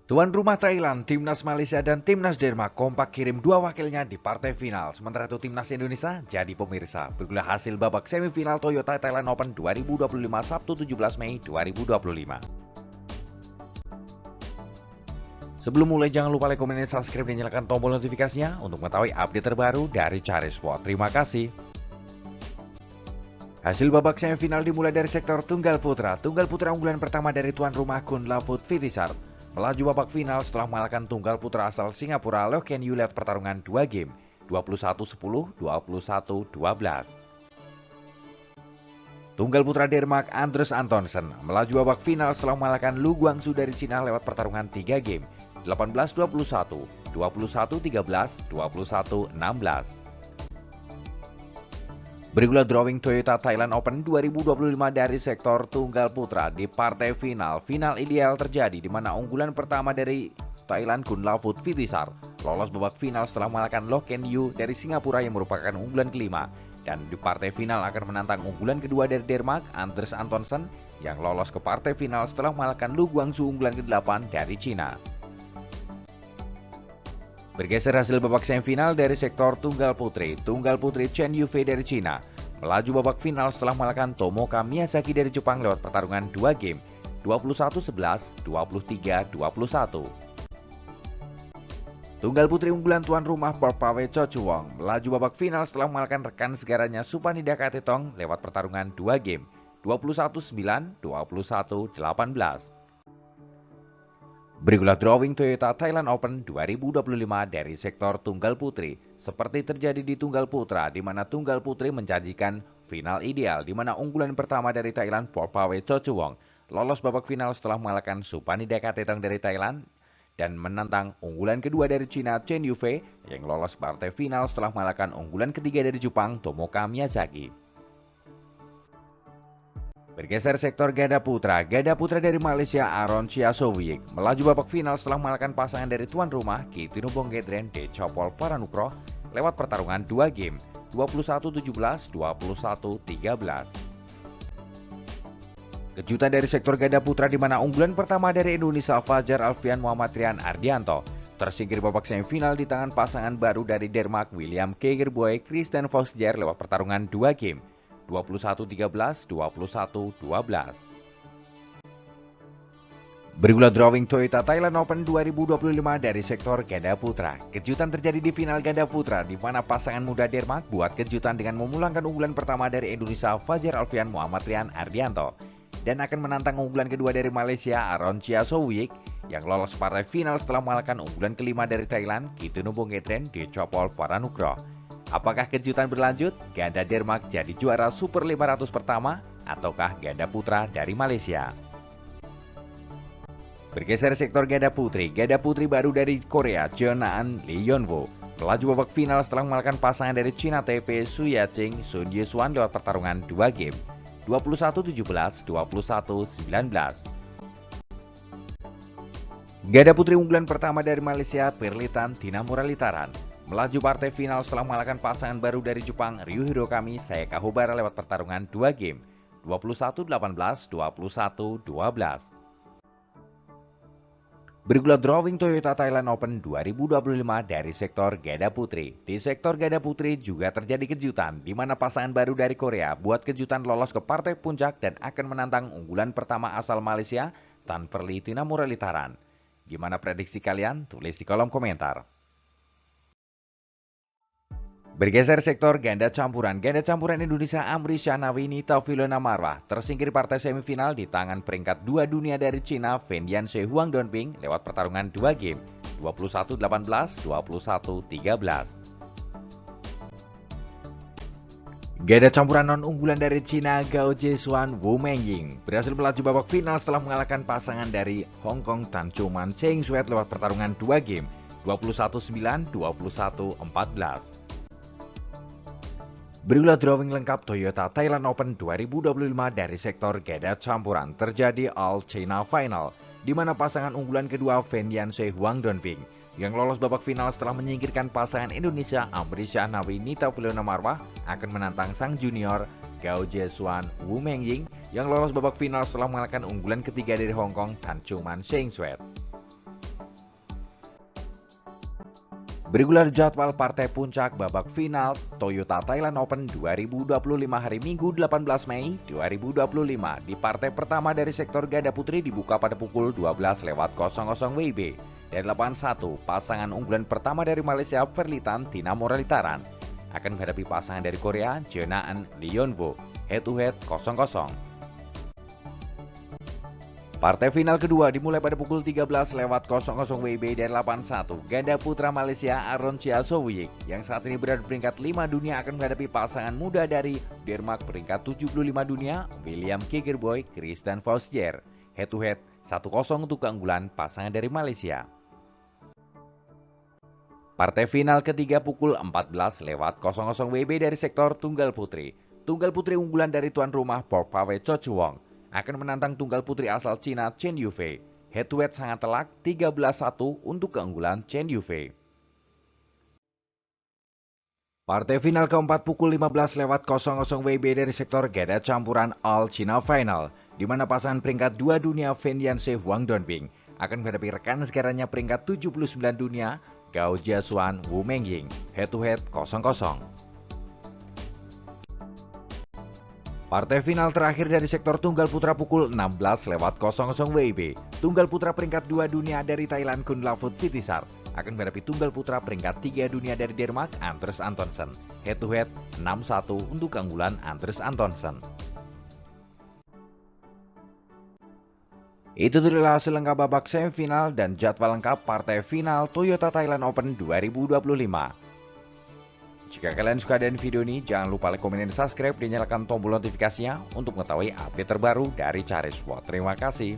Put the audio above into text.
Tuan rumah Thailand, Timnas Malaysia dan Timnas Denmark kompak kirim dua wakilnya di partai final. Sementara itu Timnas Indonesia jadi pemirsa. Bergulir hasil babak semifinal Toyota Thailand Open 2025 Sabtu 17 Mei 2025. Sebelum mulai jangan lupa like, komen, dan subscribe dan nyalakan tombol notifikasinya untuk mengetahui update terbaru dari Cari Sport. Terima kasih. Hasil babak semifinal dimulai dari sektor tunggal putra. Tunggal putra unggulan pertama dari tuan rumah Kunlavut Vitisar melaju babak final setelah mengalahkan tunggal putra asal Singapura Loh Ken Yew lewat pertarungan 2 game 21-10, 21-12. Tunggal putra Denmark Andres Antonsen melaju babak final setelah mengalahkan Lu Guangzu dari Cina lewat pertarungan 3 game 18-21, 21-13, 21-16. Bergulir drawing Toyota Thailand Open 2025 dari sektor tunggal putra di partai final. Final ideal terjadi di mana unggulan pertama dari Thailand Kunlavut Vitisar lolos babak final setelah mengalahkan Loh Ken Yew dari Singapura yang merupakan unggulan kelima. Dan di partai final akan menantang unggulan kedua dari Denmark Andres Antonsen yang lolos ke partai final setelah mengalahkan Lu Guangzu unggulan ke-8 dari Cina. Bergeser hasil babak semifinal dari sektor tunggal putri. Tunggal putri Chen Yufei dari Cina melaju babak final setelah mengalahkan Tomoka Miyazaki dari Jepang lewat pertarungan 2 game 21-11, 23-21. Tunggal putri unggulan tuan rumah Porpawe Chochuwong melaju babak final setelah mengalahkan rekan segaranya Supanida Katetong lewat pertarungan 2 game 21-9, 21-18. Bergulir drawing Toyota Thailand Open 2025 dari sektor tunggal putri. Seperti terjadi di tunggal putra, di mana tunggal putri menjanjikan final ideal, di mana unggulan pertama dari Thailand Porpawe Chochuwong lolos babak final setelah mengalahkan Supanida Katetong dari Thailand dan menantang unggulan kedua dari Cina Chen Yufei yang lolos partai final setelah mengalahkan unggulan ketiga dari Jepang Tomoka Miyazaki. Bergeser sektor ganda putra dari Malaysia Aaron Chiasowick melaju babak final setelah mengalahkan pasangan dari tuan rumah Kitino Bonggetren de Chopol Paranukroh lewat pertarungan 2 game 21-17, 21-13. Kejutan dari sektor ganda putra di mana unggulan pertama dari Indonesia Fajar Alfian Muhammad Rian Ardianto tersingkir babak semifinal di tangan pasangan baru dari Denmark William Kegerboy Christian Vosger lewat pertarungan 2 game 21-13, 21-12. Bergulir drawing Toyota Thailand Open 2025 dari sektor ganda putra. Kejutan terjadi di final ganda putra di mana pasangan muda Denmark buat kejutan dengan memulangkan unggulan pertama dari Indonesia Fajar Alfian Muhammad Rian Ardianto dan akan menantang unggulan kedua dari Malaysia Aaron Chiasowick yang lolos partai final setelah mengalahkan unggulan kelima dari Thailand Kitino Bonggetren de Chopol Paranukroh. Apakah kejutan berlanjut? Ganda Denmark jadi juara Super 500 pertama ataukah ganda putra dari Malaysia? Bergeser sektor ganda putri baru dari Korea Jeonnam Lee Yeonwoo melaju babak final setelah mengalahkan pasangan dari Cina Taipei Su Yacheng Sun Yishuan lewat pertarungan 2 game 21-17, 21-19. Ganda putri unggulan pertama dari Malaysia Perlitan Tina Muralitaran melaju partai final setelah mengalahkan pasangan baru dari Jepang Ryu Hirokami Sayaka Hobara lewat pertarungan 2 game 21-18, 21-12. Bergulir drawing Toyota Thailand Open 2025 dari sektor ganda putri. Di sektor ganda putri juga terjadi kejutan di mana pasangan baru dari Korea buat kejutan lolos ke partai puncak dan akan menantang unggulan pertama asal Malaysia Tan Perli Tina Muralitaran. Gimana prediksi kalian? Tulis di kolom komentar. Bergeser sektor ganda campuran Indonesia Amri Shanawi Nita Filona Marwah tersingkir partai semifinal di tangan peringkat 2 dunia dari Cina Fendian She Huang Donping lewat pertarungan 2 game 21-18, 21-13. Ganda campuran non-unggulan dari Cina Gao Jiesuan Wu Mengying berhasil melaju babak final setelah mengalahkan pasangan dari Hong Kong Tan Chuman Cheng Suet lewat pertarungan 2 game 21-9, 21-14. Bergulir drawing lengkap Toyota Thailand Open 2025 dari sektor ganda campuran terjadi All China Final, di mana pasangan unggulan kedua Fendian She Huang Donping yang lolos babak final setelah menyingkirkan pasangan Indonesia Amri Shanawi Nita Filona Marwah akan menantang sang junior Gao Jiesuan Wu Mengying yang lolos babak final setelah mengalahkan unggulan ketiga dari Hong Kong Tan Chuman Cheng Suet. Bergulir jadwal partai puncak babak final Toyota Thailand Open 2025 hari Minggu 18 Mei 2025 di partai pertama dari sektor ganda putri dibuka pada pukul 12.00 WIB. Dari lapangan 1, pasangan unggulan pertama dari Malaysia Ferlitan Tina Moralitaran akan menghadapi pasangan dari Korea Jeonaan Leonvo head to head 0-0. Partai final kedua dimulai pada pukul 13.00 WIB dari lapangan 1. Ganda putra Malaysia Aaron Chia Sowyik yang saat ini berada di peringkat 5 dunia akan menghadapi pasangan muda dari Denmark peringkat 75 dunia William Kekerboy Christian Fausjer. Head to head 1-0 untuk keunggulan pasangan dari Malaysia. Partai final ketiga pukul 14.00 WIB dari sektor tunggal putri. Tunggal putri unggulan dari tuan rumah Pork Pawe Cho Chuwong akan menantang tunggal putri asal Cina Chen Yufei. Head to head sangat telak 13-1 untuk keunggulan Chen Yufei. Partai final keempat pukul 15.00 WIB dari sektor ganda campuran All China Final, di mana pasangan peringkat 2 dunia Fen Yanse Huang Dongbing akan menghadapi rekan segaranya peringkat 79 dunia Gao Jiasuan Wu Mengying. Head to head 0-0. Partai final terakhir dari sektor tunggal putra pukul 16.00 WIB. Tunggal putra peringkat 2 dunia dari Thailand Kunlavut Pittisart akan menghadapi tunggal putra peringkat 3 dunia dari Denmark Andres Antonsen. Head to head 6-1 untuk keunggulan Andres Antonsen. Itu adalah hasil lengkap babak semifinal dan jadwal lengkap partai final Toyota Thailand Open 2025. Jika kalian suka dengan video ini, jangan lupa like, komen, dan subscribe dan nyalakan tombol notifikasinya untuk mengetahui update terbaru dari Charis Sport. Terima kasih.